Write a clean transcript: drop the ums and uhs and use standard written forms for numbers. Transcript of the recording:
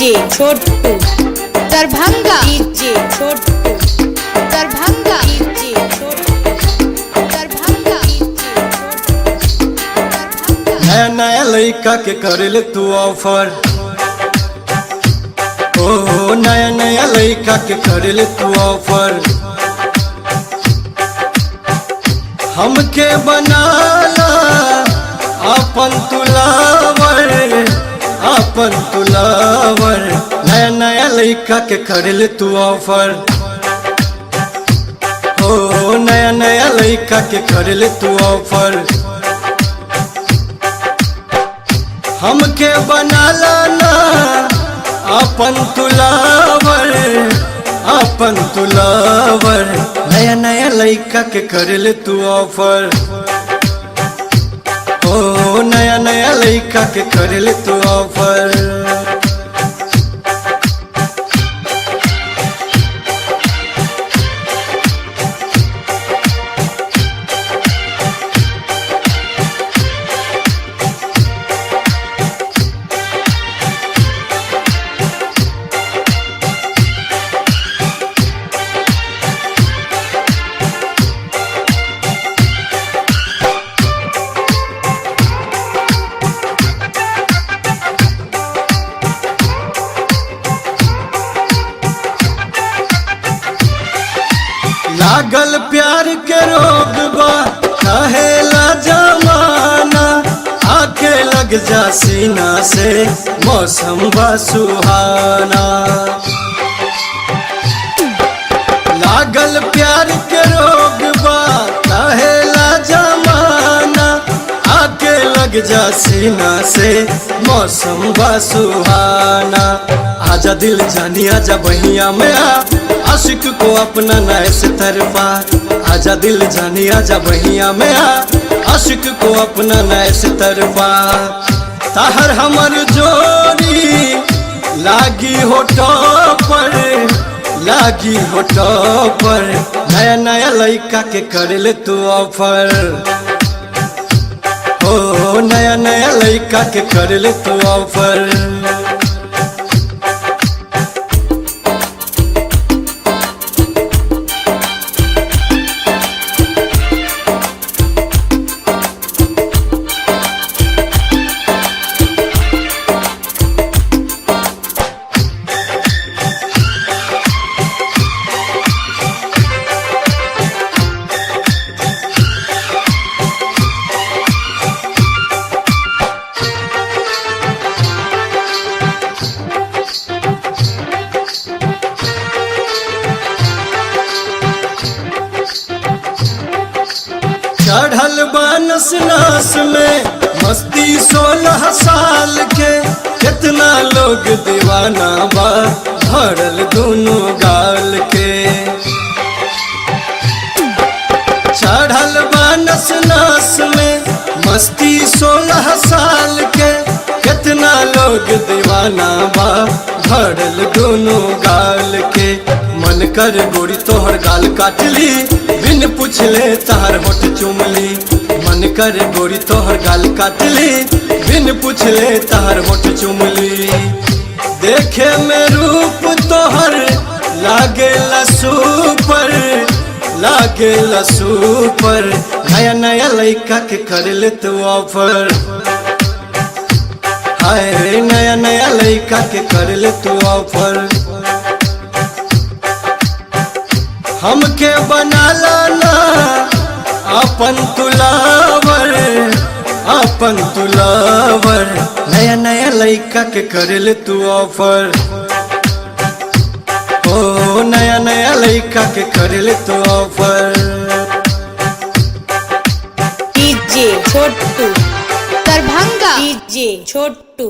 DJ छोटू Darbhanga DJ छोटू Darbhanga DJ छोटू दरभंगा नया नया लड़का के करले तू ऑफर। ओ नया नया लड़का के करले तू ऑफर। हमके बनाला अपन तुलावर, अपन तुलावर। नया नया लड़का के करले तू ऑफर। ओ नया नया लड़का के करले तू ऑफर। हमके बनाला ना अपन तुलावर, अपन तुलावर। नया नया लड़का के करले तू ऑफर। ओ नया नया लड़का के करले तू ऑफर। लागल प्यार के रोग बा कहेला जमाना, आके लग जा सीना से मौसम बा सुहाना। लागल प्यार के रोग बा कहेला जमाना, आके लग जा सीना से मौसम बा सुहाना। आजा दिल जानी आजा बहिया में आ, आशिक को अपना नए से तरफा। आजा दिल जानी आजा बहिया में आ, आशिक को अपना नए से तरफा। ताहर हमर जोड़ी लागी होठो पर, लागी होठो पर। नया नया लड़का के करले तू ऑफर। ओ नया नया लड़का के करले तू ऑफर। चढ़ल बानस नास में मस्ती 16 साल के, कितना लोग दीवाना बा भरल दोनों गाल के। चढ़ल बानस नास में मस्ती 16 साल के, कितना लोग दीवाना बा भरल दोनों गाल के। मन कर गोरी तोहर गाल काटली, बिन पूछले तार होठ चुमली। मन कर गोरी तोहर गाल काटली, बिन पूछले तार होठ चुमली। देखे में रूप तोहर लागेला सुपर, लागेला सुपर। नया नया लड़का के करले तू ऑफर। हाय नया नया लड़का के करले तू ऑफर। हमके बनाला ना अपन तुलावर, अपन तुलावर। नया नया लड़का के करले तू ऑफर। ओ नया नया लड़का के करले तू ऑफर। डीजे छोटू दरभंगा डीजे छोटू